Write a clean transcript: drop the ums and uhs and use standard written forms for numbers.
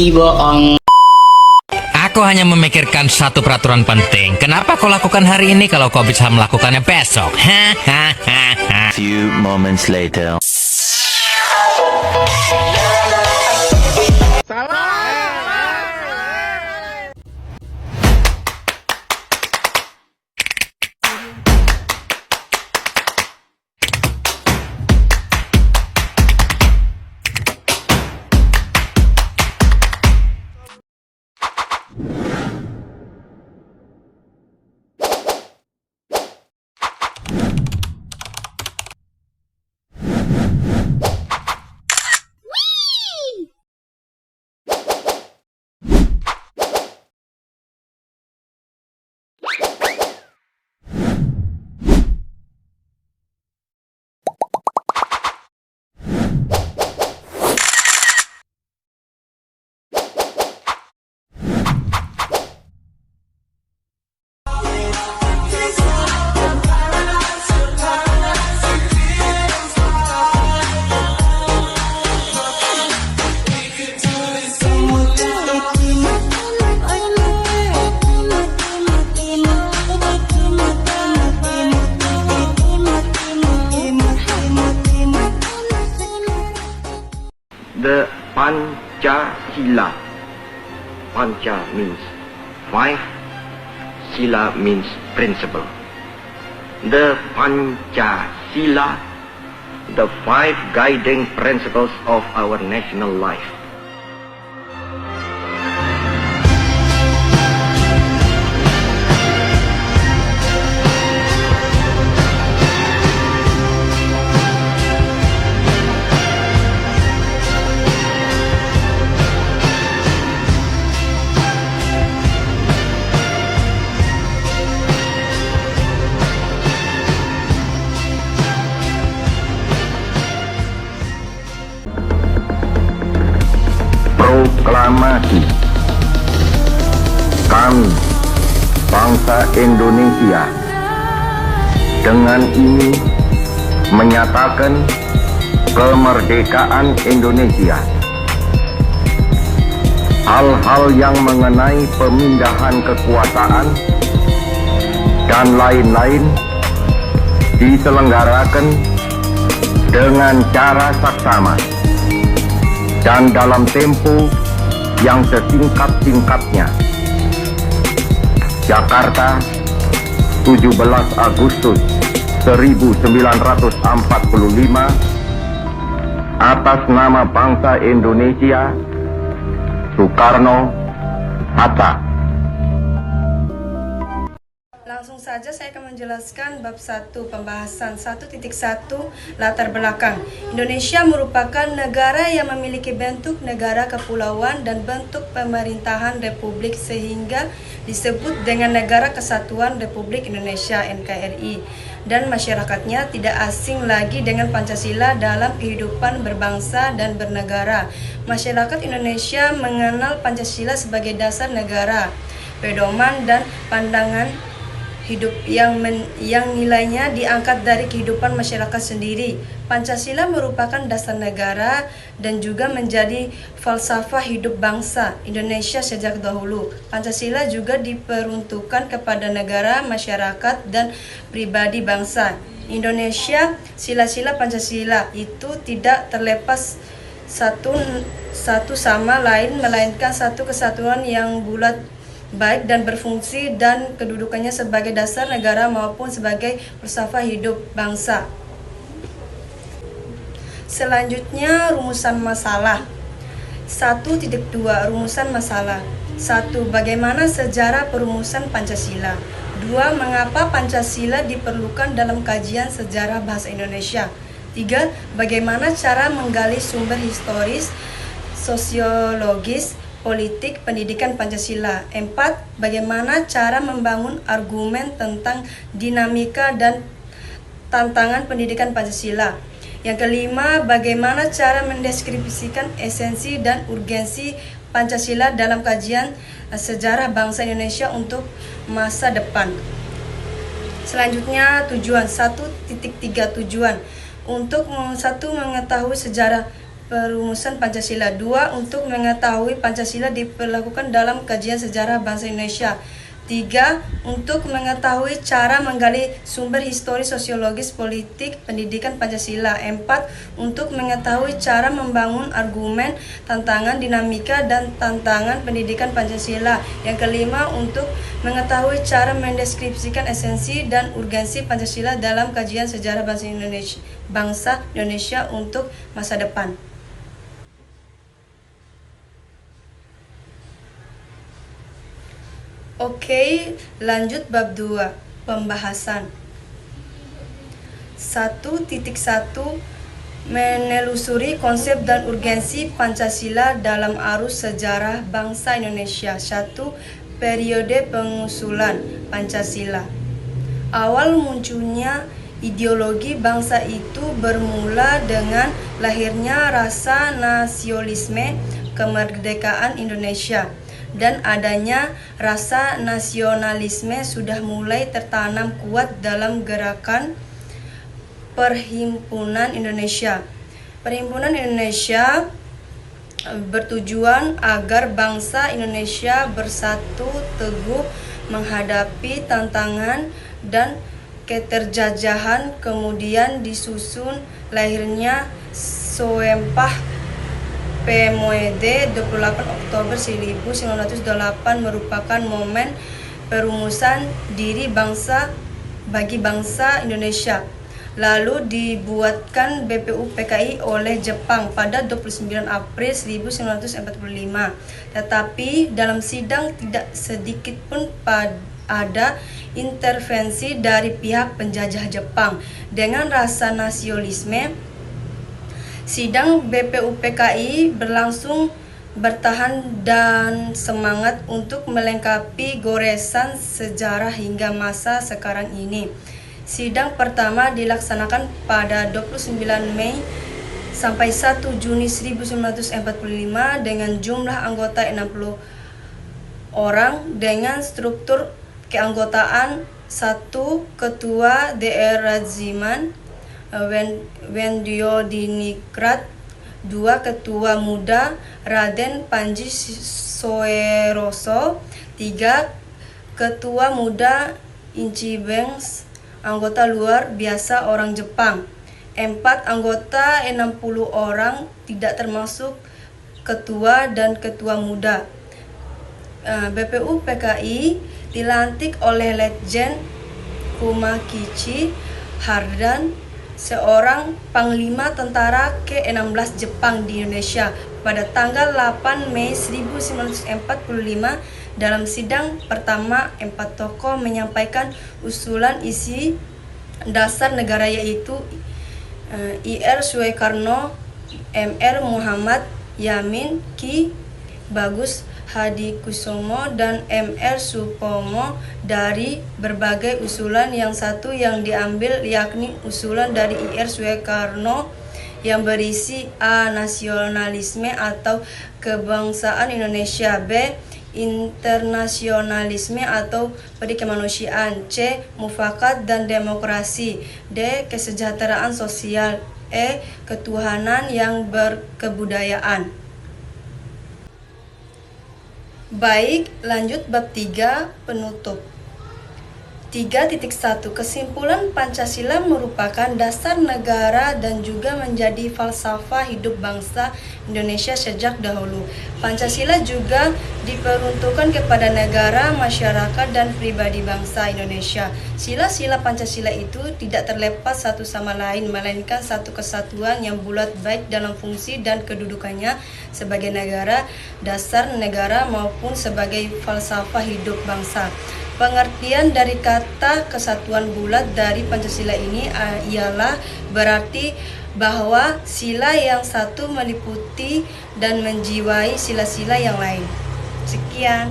bohong. Aku hanya memikirkan satu peraturan penting. Kenapa kau lakukan hari ini kalau kau bisa melakukannya besok? Few moments later. The Pancasila. Panca means five, Sila means principle. The Pancasila, the five guiding principles of our national life. Proklamasi. Kami, bangsa Indonesia, dengan ini menyatakan kemerdekaan Indonesia. Hal-hal yang mengenai pemindahan kekuasaan dan lain-lain diselenggarakan dengan cara saksama dan dalam tempo yang sesingkat-singkatnya. Jakarta, 17 Agustus 1945, atas nama bangsa Indonesia, Soekarno-Hatta. Langsung saja saya akan menjelaskan bab 1 pembahasan 1.1 latar belakang. Indonesia merupakan negara yang memiliki bentuk negara kepulauan dan bentuk pemerintahan republik sehingga disebut dengan Negara Kesatuan Republik Indonesia (NKRI), dan masyarakatnya tidak asing lagi dengan Pancasila dalam kehidupan berbangsa dan bernegara. Masyarakat Indonesia mengenal Pancasila sebagai dasar negara, pedoman dan pandangan hidup yang nilainya diangkat dari kehidupan masyarakat sendiri. Pancasila merupakan dasar negara dan juga menjadi falsafah hidup bangsa Indonesia sejak dahulu. Pancasila juga diperuntukkan kepada negara, masyarakat, dan pribadi bangsa Indonesia. Sila-sila Pancasila itu tidak terlepas satu sama lain, melainkan satu kesatuan yang bulat, baik dan berfungsi, dan kedudukannya sebagai dasar negara maupun sebagai falsafah hidup bangsa. Selanjutnya, rumusan masalah. 1.2 Rumusan masalah. 1. Bagaimana sejarah perumusan Pancasila? 2. Mengapa Pancasila diperlukan dalam kajian sejarah bahasa Indonesia? 3. Bagaimana cara menggali sumber historis, sosiologis, politik, pendidikan Pancasila. 4. Bagaimana cara membangun argumen tentang dinamika dan tantangan pendidikan Pancasila. Yang kelima, bagaimana cara mendeskripsikan esensi dan urgensi Pancasila dalam kajian sejarah bangsa Indonesia untuk masa depan. Selanjutnya, tujuan. 1.3 Tujuan. Untuk 1. Mengetahui sejarah perumusan Pancasila. 2. Untuk mengetahui Pancasila diperlakukan dalam kajian sejarah bangsa Indonesia. 3. Untuk mengetahui cara menggali sumber historis, sosiologis, politik, pendidikan Pancasila. 4. Untuk mengetahui cara membangun argumen, tantangan, dinamika, dan tantangan pendidikan Pancasila. Yang kelima, untuk mengetahui cara mendeskripsikan esensi dan urgensi Pancasila dalam kajian sejarah bangsa Indonesia untuk masa depan. Oke, lanjut bab 2, pembahasan. 1.1 Menelusuri konsep dan urgensi Pancasila dalam arus sejarah bangsa Indonesia. 1. Periode pengusulan Pancasila. Awal munculnya ideologi bangsa itu bermula dengan lahirnya rasa nasionalisme kemerdekaan Indonesia. Dan adanya rasa nasionalisme sudah mulai tertanam kuat dalam gerakan Perhimpunan Indonesia. Perhimpunan Indonesia bertujuan agar bangsa Indonesia bersatu teguh menghadapi tantangan dan keterjajahan. Kemudian disusun lahirnya Suempah PMUD 28 Oktober 1908 merupakan momen perumusan diri bangsa bagi bangsa Indonesia. Lalu dibuatkan BPUPKI oleh Jepang pada 29 April 1945. Tetapi dalam sidang tidak sedikit pun ada intervensi dari pihak penjajah Jepang. Dengan rasa nasionalisme, sidang BPUPKI berlangsung bertahan dan semangat untuk melengkapi goresan sejarah hingga masa sekarang ini. Sidang pertama dilaksanakan pada 29 Mei sampai 1 Juni 1945 dengan jumlah anggota 60 orang dengan struktur keanggotaan 1. Ketua DR Radziman Wendiodiningrat. 2. Ketua Muda Raden Panji Soeroso. 3. Ketua Muda Inchibengs, anggota luar biasa orang Jepang. 4. Anggota 60 orang tidak termasuk ketua dan ketua muda. BPUPKI dilantik oleh Letjen Kumakichi Hardan, seorang panglima tentara ke-16 Jepang di Indonesia pada tanggal 8 Mei 1945. Dalam sidang pertama, 4 tokoh menyampaikan usulan isi dasar negara, yaitu Ir Soekarno, Mr Muhammad Yamin, Ki Bagus Hadikusumo, dan Mr Supomo. Dari berbagai usulan, yang satu yang diambil yakni usulan dari Ir Soekarno yang berisi A. Nasionalisme atau kebangsaan Indonesia, B. Internasionalisme atau perikemanusiaan, C. Mufakat dan demokrasi, D. Kesejahteraan sosial, E. Ketuhanan yang berkebudayaan. Baik, lanjut bab 3, penutup. 3.1 Kesimpulan Pancasila merupakan dasar negara dan juga menjadi falsafah hidup bangsa Indonesia sejak dahulu. Pancasila juga diperuntukkan kepada negara, masyarakat, dan pribadi bangsa Indonesia. Sila-sila Pancasila itu tidak terlepas satu sama lain, melainkan satu kesatuan yang bulat baik dalam fungsi dan kedudukannya sebagai negara, dasar negara, maupun sebagai falsafah hidup bangsa. Pengertian dari kata kesatuan bulat dari Pancasila ini ialah berarti bahwa sila yang satu meliputi dan menjiwai sila-sila yang lain. Sekian.